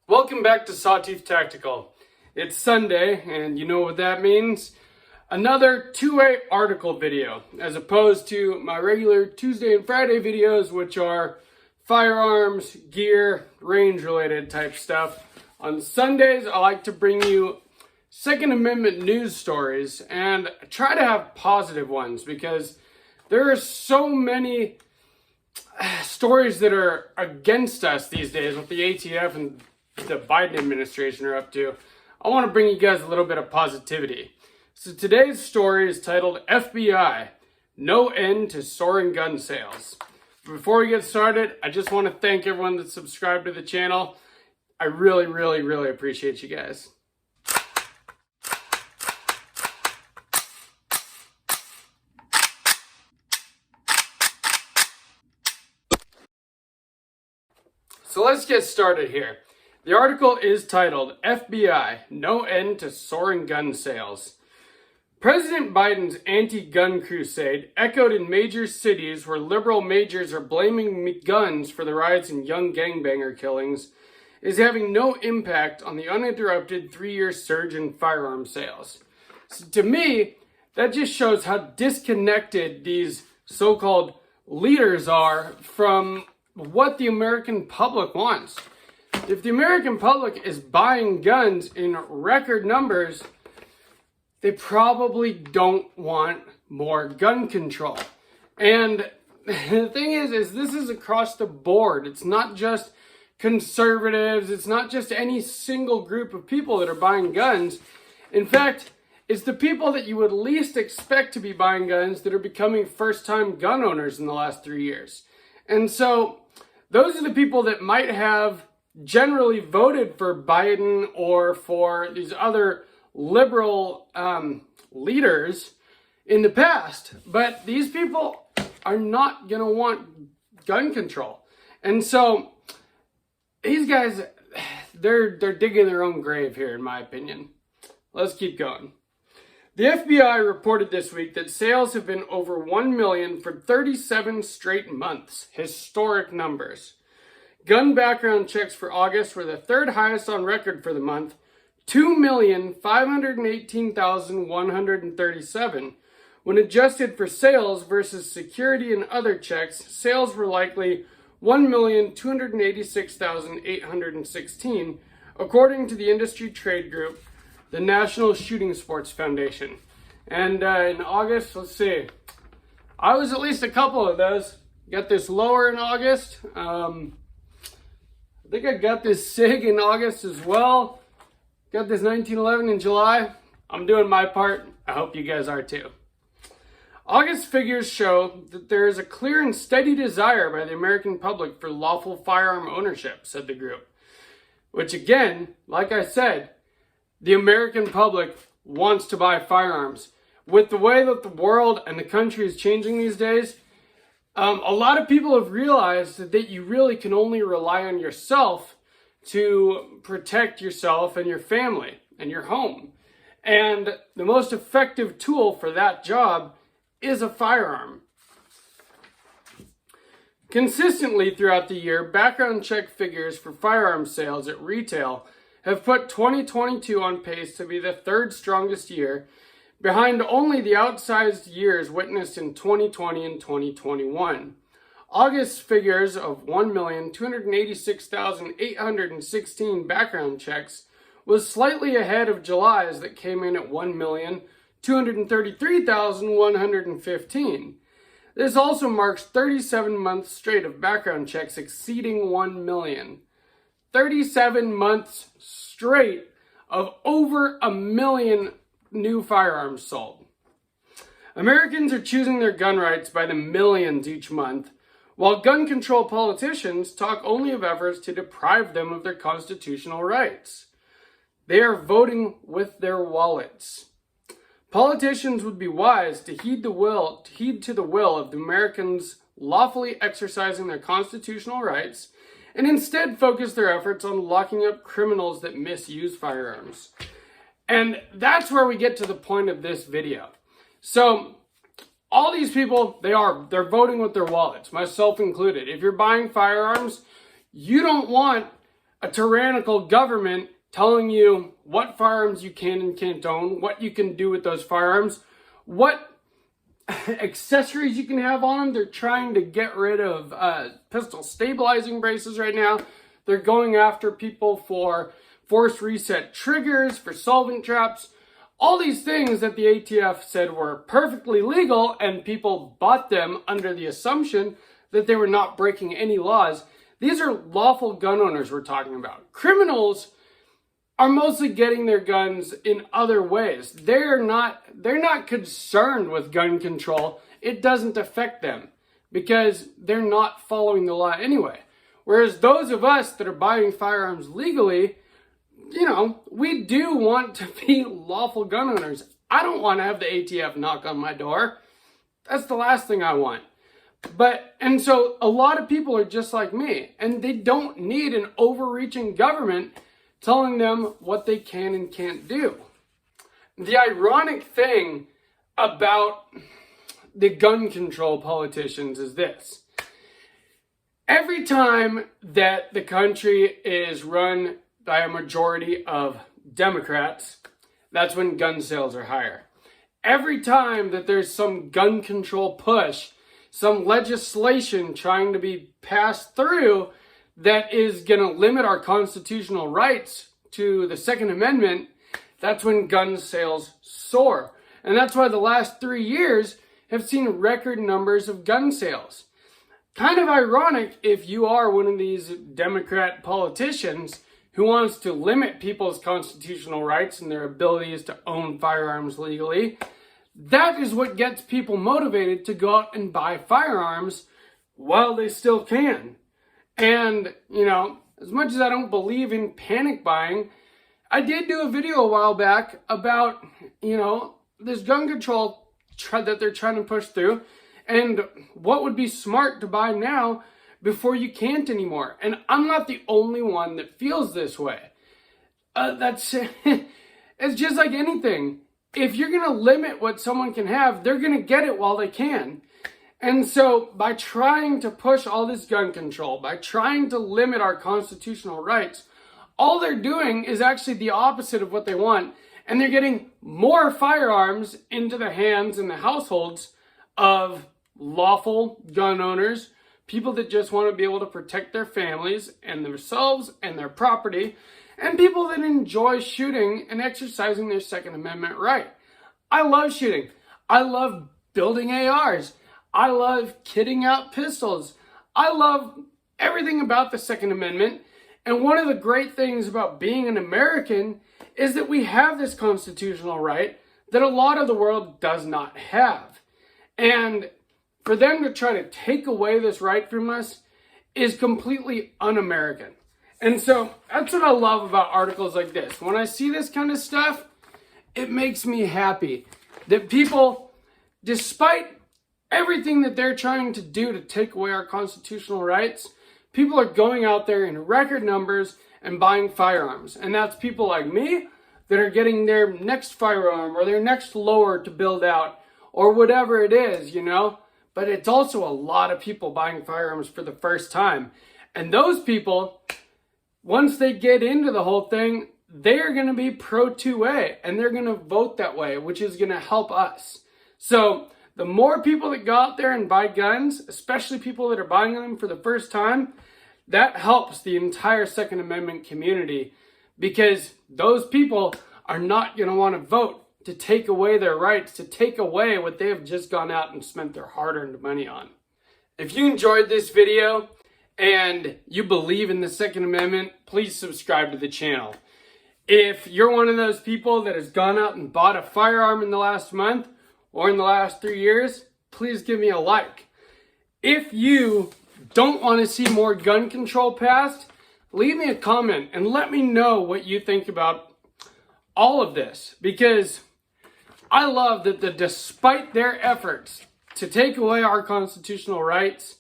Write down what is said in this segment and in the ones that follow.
Welcome back to Sawtooth Tactical. It's Sunday, and you know what that means? Another two-way article video, as opposed to my regular Tuesday and Friday videos, which are firearms, gear, range-related type stuff. On Sundays, I like to bring you Second Amendment news stories, and try to have positive ones, because there are so many stories that are against us these days with the ATF and the Biden administration are up to. I want to bring you guys a little bit of positivity. So today's story is titled FBI, No End to Soaring Gun Sales. Before we get started, I just want to thank everyone that subscribed to the channel. I really appreciate you guys. So let's get started here. The article is titled, FBI, No End to Soaring Gun Sales. President Biden's anti-gun crusade, echoed in major cities where liberal majors are blaming guns for the rise in young gangbanger killings, is having no impact on the uninterrupted 3-year surge in firearm sales. So to me, that just shows how disconnected these so-called leaders are from what the American public wants. If the American public is buying guns in record numbers, they probably don't want more gun control. And the thing is this is across the board. It's not just conservatives. It's not just any single group of people that are buying guns. In fact, it's the people that you would least expect to be buying guns that are becoming first-time gun owners in the last 3 years. And so those are the people that might have generally voted for Biden or for these other liberal leaders in the past. But these people are not going to want gun control. And so these guys, they're digging their own grave here, in my opinion. Let's keep going. The FBI reported this week that sales have been over 1 million for 37 straight months. Historic numbers. Gun background checks for August were the third highest on record for the month, 2,518,137. When adjusted for sales versus security and other checks, sales were likely 1,286,816, according to the industry trade group, the National Shooting Sports Foundation. And in August, let's see, I was at least a couple of those. Got this lower in August. I think I got this SIG in August as well. Got this 1911 in July. I'm doing my part. I hope you guys are too. August figures show that there is a clear and steady desire by the American public for lawful firearm ownership, said the group. Which again, like I said, the American public wants to buy firearms. With the way that the world and the country is changing these days, a lot of people have realized that you really can only rely on yourself to protect yourself and your family and your home. And the most effective tool for that job is a firearm. Consistently throughout the year, background check figures for firearm sales at retail have put 2022 on pace to be the third strongest year, behind only the outsized years witnessed in 2020 and 2021. August figures of 1,286,816 background checks was slightly ahead of July's that came in at 1,233,115. This also marks 37 months straight of background checks exceeding 1 million. 37 months straight of over 1 million new firearms sold. Americans are choosing their gun rights by the millions each month, while gun control politicians talk only of efforts to deprive them of their constitutional rights. They are voting with their wallets. Politicians would be wise to heed to the will of the Americans lawfully exercising their constitutional rights, and instead focus their efforts on locking up criminals that misuse firearms. And that's where we get to the point of this video. So all these people, they're voting with their wallets, myself included. If you're buying firearms, you don't want a tyrannical government telling you what firearms you can and can't own, what you can do with those firearms, what accessories you can have on them. They're trying to get rid of pistol stabilizing braces right now. They're going after people for force reset triggers, for solvent traps, all these things that the ATF said were perfectly legal, and people bought them under the assumption that they were not breaking any laws. These are lawful gun owners we're talking about. Criminals are mostly getting their guns in other ways. They're not concerned with gun control. It doesn't affect them because they're not following the law anyway. Whereas those of us that are buying firearms legally, we do want to be lawful gun owners. I don't want to have the ATF knock on my door. That's the last thing I want. And so a lot of people are just like me, and they don't need an overreaching government telling them what they can and can't do. The ironic thing about the gun control politicians is this. Every time that the country is run by a majority of Democrats, that's when gun sales are higher. Every time that there's some gun control push, some legislation trying to be passed through that is going to limit our constitutional rights to the Second Amendment, that's when gun sales soar. And that's why the last 3 years have seen record numbers of gun sales. Kind of ironic if you are one of these Democrat politicians who wants to limit people's constitutional rights and their abilities to own firearms legally. That is what gets people motivated to go out and buy firearms while they still can. And, as much as I don't believe in panic buying, I did do a video a while back about, this gun control that they're trying to push through and what would be smart to buy now before you can't anymore. And I'm not the only one that feels this way. It's just like anything. If you're going to limit what someone can have, they're going to get it while they can. And so by trying to push all this gun control, by trying to limit our constitutional rights, all they're doing is actually the opposite of what they want. And they're getting more firearms into the hands and the households of lawful gun owners, people that just want to be able to protect their families and themselves and their property, and people that enjoy shooting and exercising their Second Amendment right. I love shooting. I love building ARs. I love kitting out pistols. I love everything about the Second Amendment. And one of the great things about being an American is that we have this constitutional right that a lot of the world does not have. And for them to try to take away this right from us is completely un-American. And so that's what I love about articles like this. When I see this kind of stuff, it makes me happy that people, despite everything that they're trying to do to take away our constitutional rights, people are going out there in record numbers and buying firearms. And that's people like me that are getting their next firearm or their next lower to build out or whatever it is, But it's also a lot of people buying firearms for the first time. And those people, once they get into the whole thing, they're going to be pro 2A and they're going to vote that way, which is going to help us. So the more people that go out there and buy guns, especially people that are buying them for the first time, that helps the entire Second Amendment community because those people are not going to want to vote to take away their rights, to take away what they have just gone out and spent their hard-earned money on. If you enjoyed this video and you believe in the Second Amendment, please subscribe to the channel. If you're one of those people that has gone out and bought a firearm in the last month or in the last 3 years, please give me a like. If you don't want to see more gun control passed, leave me a comment and let me know what you think about all of this, because I love that despite their efforts to take away our constitutional rights,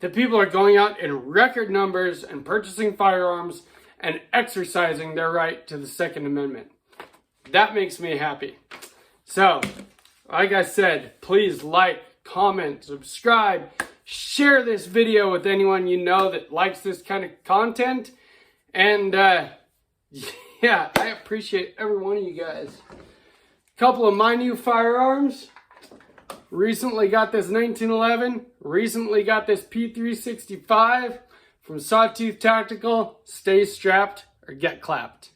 that people are going out in record numbers and purchasing firearms and exercising their right to the Second Amendment. That makes me happy. So, like I said, please like, comment, subscribe, share this video with anyone you know that likes this kind of content, And yeah, I appreciate every one of you guys. A couple of my new firearms. Recently got this 1911. Recently got this P365 from Sawtooth Tactical. Stay strapped or get clapped.